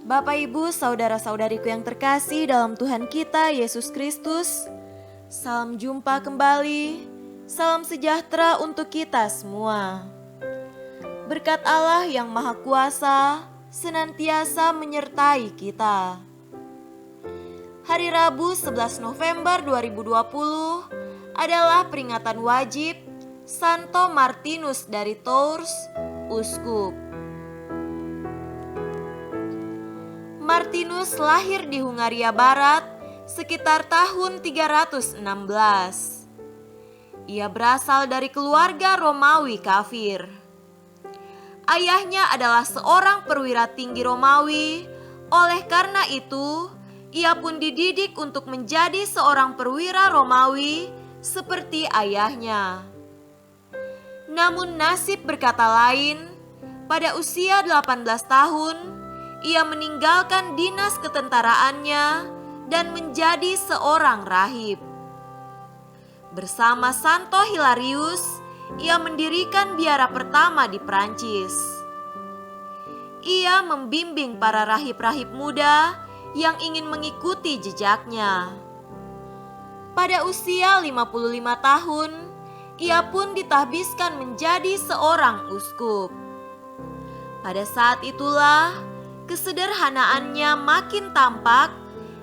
Bapak, Ibu, saudara-saudariku yang terkasih dalam Tuhan kita Yesus Kristus, salam jumpa kembali, salam sejahtera untuk kita semua. Berkat Allah yang Maha Kuasa senantiasa menyertai kita. Hari Rabu 11 November 2020 adalah peringatan wajib Santo Martinus dari Tours, Uskup. Martinus lahir di Hungaria Barat sekitar tahun 316. Ia berasal dari keluarga Romawi kafir. Ayahnya adalah seorang perwira tinggi Romawi, oleh karena itu ia pun dididik untuk menjadi seorang perwira Romawi seperti ayahnya. Namun nasib berkata lain, pada usia 18 tahun, ia meninggalkan dinas ketentaraannya dan menjadi seorang rahib. Bersama Santo Hilarius, ia mendirikan biara pertama di Prancis. Ia membimbing para rahib-rahib muda yang ingin mengikuti jejaknya. Pada usia 55 tahun, ia pun ditahbiskan menjadi seorang uskup. Pada saat itulah, kesederhanaannya makin tampak.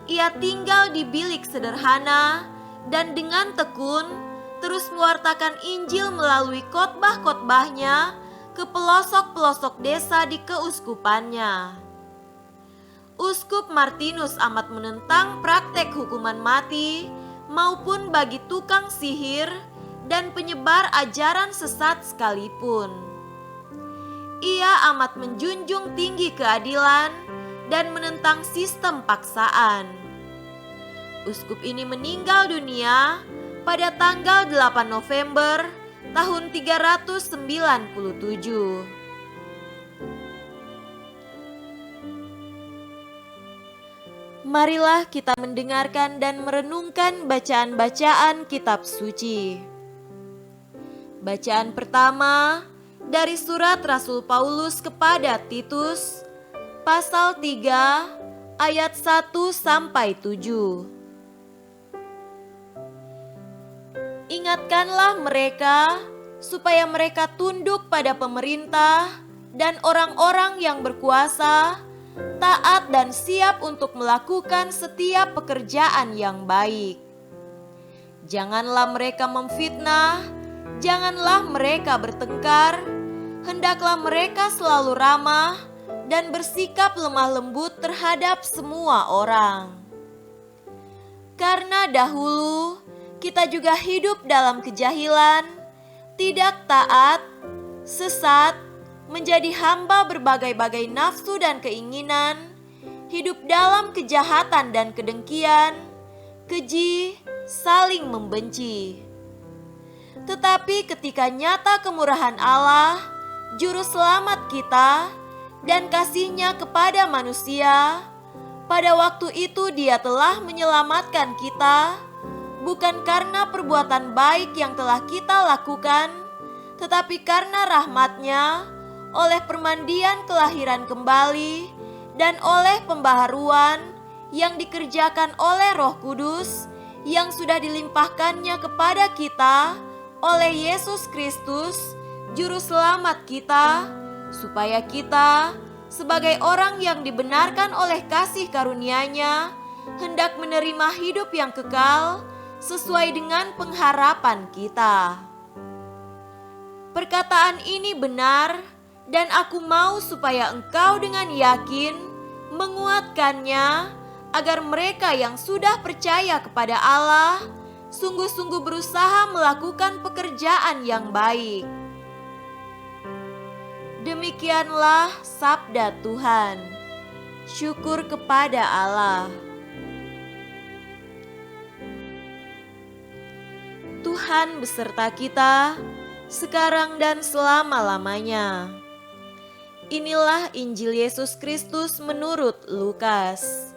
Ia tinggal di bilik sederhana dan dengan tekun terus mewartakan Injil melalui khotbah-khotbahnya ke pelosok-pelosok desa di keuskupannya. Uskup Martinus amat menentang praktek hukuman mati maupun bagi tukang sihir dan penyebar ajaran sesat sekalipun. Ia amat menjunjung tinggi keadilan dan menentang sistem paksaan. Uskup ini meninggal dunia pada tanggal 8 November tahun 397. Marilah kita mendengarkan dan merenungkan bacaan-bacaan kitab suci. Bacaan pertama dari surat Rasul Paulus kepada Titus, pasal 3 ayat 1 sampai 7. Ingatkanlah mereka supaya mereka tunduk pada pemerintah dan orang-orang yang berkuasa, taat dan siap untuk melakukan setiap pekerjaan yang baik. Janganlah mereka memfitnah, janganlah mereka bertengkar, hendaklah mereka selalu ramah dan bersikap lemah lembut terhadap semua orang. Karena dahulu kita juga hidup dalam kejahilan, tidak taat, sesat, menjadi hamba berbagai-bagai nafsu dan keinginan, hidup dalam kejahatan dan kedengkian, keji, saling membenci. Tetapi ketika nyata kemurahan Allah, Juru Selamat kita, dan kasih-Nya kepada manusia, pada waktu itu Dia telah menyelamatkan kita, bukan karena perbuatan baik yang telah kita lakukan, tetapi karena rahmat-Nya, oleh permandian kelahiran kembali, dan oleh pembaharuan yang dikerjakan oleh Roh Kudus, yang sudah dilimpahkannya kepada kita oleh Yesus Kristus, Juru Selamat kita, supaya kita, sebagai orang yang dibenarkan oleh kasih karunia-Nya, hendak menerima hidup yang kekal, sesuai dengan pengharapan kita. Perkataan ini benar, dan aku mau supaya engkau dengan yakin menguatkannya, agar mereka yang sudah percaya kepada Allah sungguh-sungguh berusaha melakukan pekerjaan yang baik. Demikianlah sabda Tuhan. Syukur kepada Allah. Tuhan beserta kita, sekarang dan selama-lamanya. Inilah Injil Yesus Kristus menurut Lukas.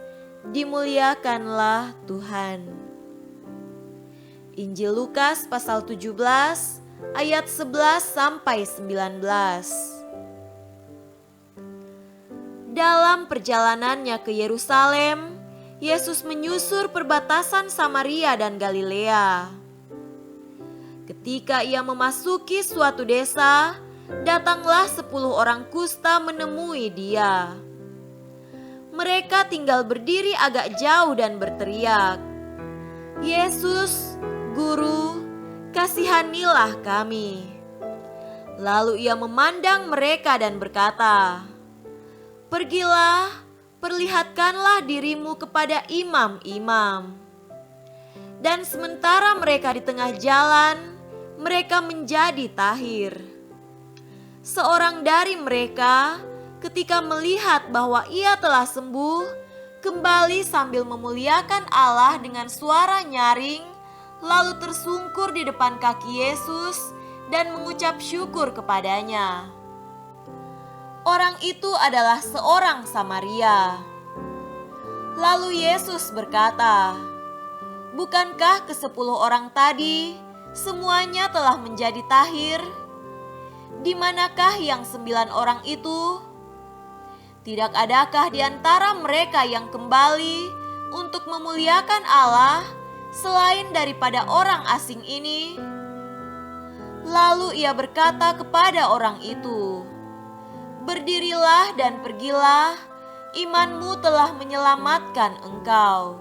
Dimuliakanlah Tuhan. Injil Lukas pasal 17 ayat 11 sampai 19. Dalam perjalanannya ke Yerusalem, Yesus menyusur perbatasan Samaria dan Galilea. Ketika ia memasuki suatu desa, datanglah 10 orang kusta menemui dia. Mereka tinggal berdiri agak jauh dan berteriak, "Yesus, Guru, kasihanilah kami." Lalu ia memandang mereka dan berkata, "Pergilah, perlihatkanlah dirimu kepada imam-imam." Dan sementara mereka di tengah jalan, mereka menjadi tahir. Seorang dari mereka, ketika melihat bahwa ia telah sembuh, kembali sambil memuliakan Allah dengan suara nyaring, lalu tersungkur di depan kaki Yesus dan mengucap syukur kepadanya. Orang itu adalah seorang Samaria. Lalu Yesus berkata, "Bukankah ke-10 orang tadi semuanya telah menjadi tahir? Di manakah yang 9 orang itu? Tidak adakah di antara mereka yang kembali untuk memuliakan Allah selain daripada orang asing ini?" Lalu ia berkata kepada orang itu, "Berdirilah dan pergilah, imanmu telah menyelamatkan engkau."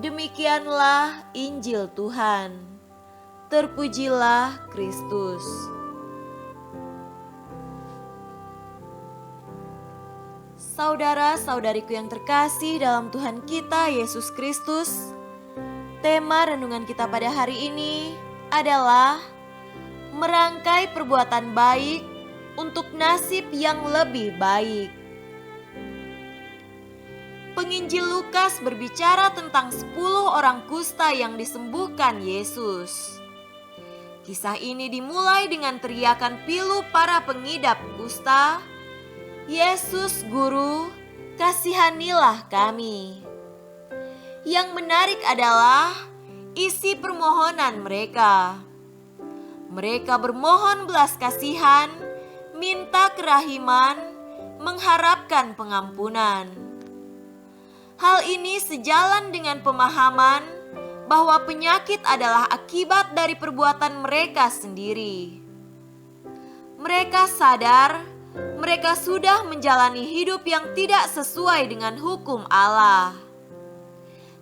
Demikianlah Injil Tuhan. Terpujilah Kristus. Saudara-saudariku yang terkasih dalam Tuhan kita Yesus Kristus, tema renungan kita pada hari ini adalah merangkai perbuatan baik untuk nasib yang lebih baik. Penginjil Lukas berbicara tentang 10 orang kusta yang disembuhkan Yesus. Kisah ini dimulai dengan teriakan pilu para pengidap kusta, "Yesus, Guru, kasihanilah kami." Yang menarik adalah isi permohonan mereka. Mereka bermohon belas kasihan, minta kerahiman, mengharapkan pengampunan. Hal ini sejalan dengan pemahaman bahwa penyakit adalah akibat dari perbuatan mereka sendiri. Mereka sadar mereka sudah menjalani hidup yang tidak sesuai dengan hukum Allah.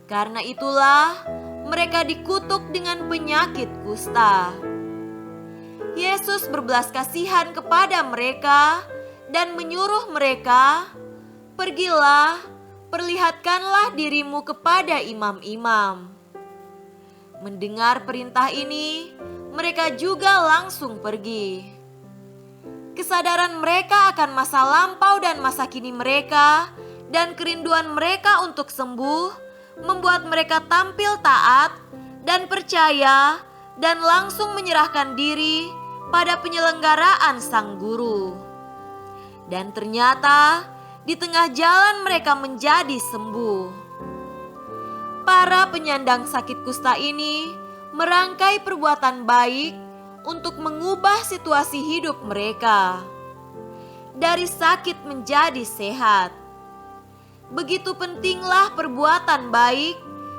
Karena itulah mereka dikutuk dengan penyakit kusta. Yesus berbelas kasihan kepada mereka dan menyuruh mereka, "Pergilah, perlihatkanlah dirimu kepada imam-imam." Mendengar perintah ini, mereka juga langsung pergi. Kesadaran mereka akan masa lampau dan masa kini mereka dan kerinduan mereka untuk sembuh membuat mereka tampil taat dan percaya dan langsung menyerahkan diri pada penyelenggaraan Sang Guru. Dan ternyata di tengah jalan mereka menjadi sembuh. Para penyandang sakit kusta ini merangkai perbuatan baik untuk mengubah situasi hidup mereka. Dari sakit menjadi sehat. Begitu pentinglah perbuatan baik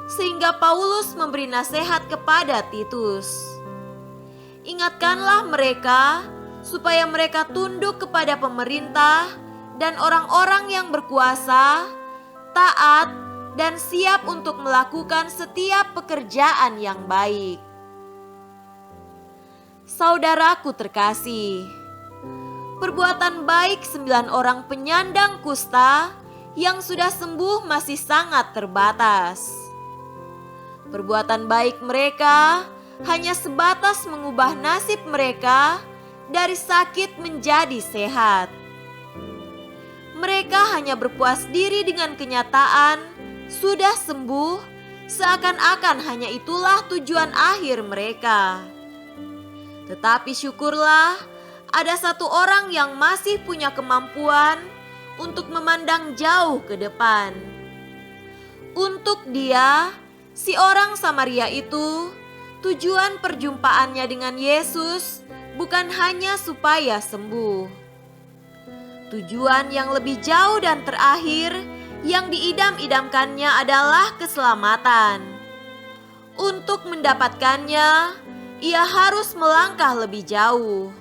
sehingga Paulus memberi nasihat kepada Titus. Ingatkanlah mereka supaya mereka tunduk kepada pemerintah dan orang-orang yang berkuasa, taat dan siap untuk melakukan setiap pekerjaan yang baik. Saudaraku terkasih, perbuatan baik 9 orang penyandang kusta yang sudah sembuh masih sangat terbatas. Perbuatan baik mereka hanya sebatas mengubah nasib mereka dari sakit menjadi sehat. Mereka hanya berpuas diri dengan kenyataan sudah sembuh, seakan-akan hanya itulah tujuan akhir mereka. Tetapi syukurlah ada satu orang yang masih punya kemampuan untuk memandang jauh ke depan. Untuk dia, si orang Samaria itu, tujuan perjumpaannya dengan Yesus bukan hanya supaya sembuh. Tujuan yang lebih jauh dan terakhir yang diidam-idamkannya adalah keselamatan. Untuk mendapatkannya, ia harus melangkah lebih jauh.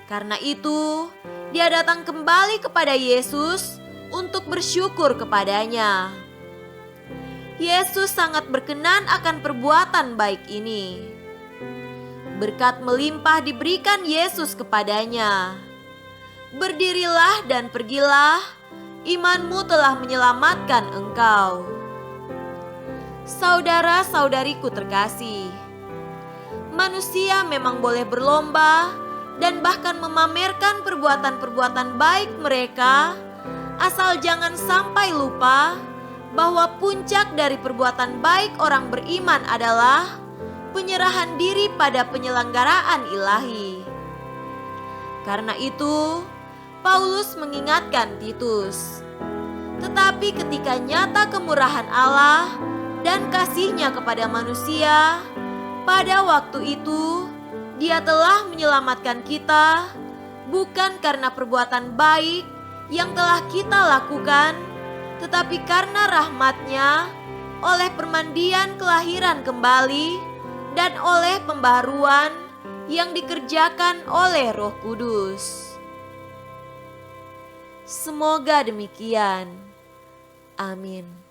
Karena itu, dia datang kembali kepada Yesus untuk bersyukur kepadanya. Yesus sangat berkenan akan perbuatan baik ini. Berkat melimpah diberikan Yesus kepadanya. Berdirilah dan pergilah, imanmu telah menyelamatkan engkau. Saudara-saudariku terkasih, manusia memang boleh berlomba dan bahkan memamerkan perbuatan-perbuatan baik mereka, asal jangan sampai lupa bahwa puncak dari perbuatan baik orang beriman adalah penyerahan diri pada penyelenggaraan ilahi. Karena itu, Paulus mengingatkan Titus, tetapi ketika nyata kemurahan Allah dan kasih-Nya kepada manusia, pada waktu itu Dia telah menyelamatkan kita, bukan karena perbuatan baik yang telah kita lakukan, tetapi karena rahmat-Nya, oleh permandian kelahiran kembali, dan oleh pembaharuan yang dikerjakan oleh Roh Kudus. Semoga demikian. Amin.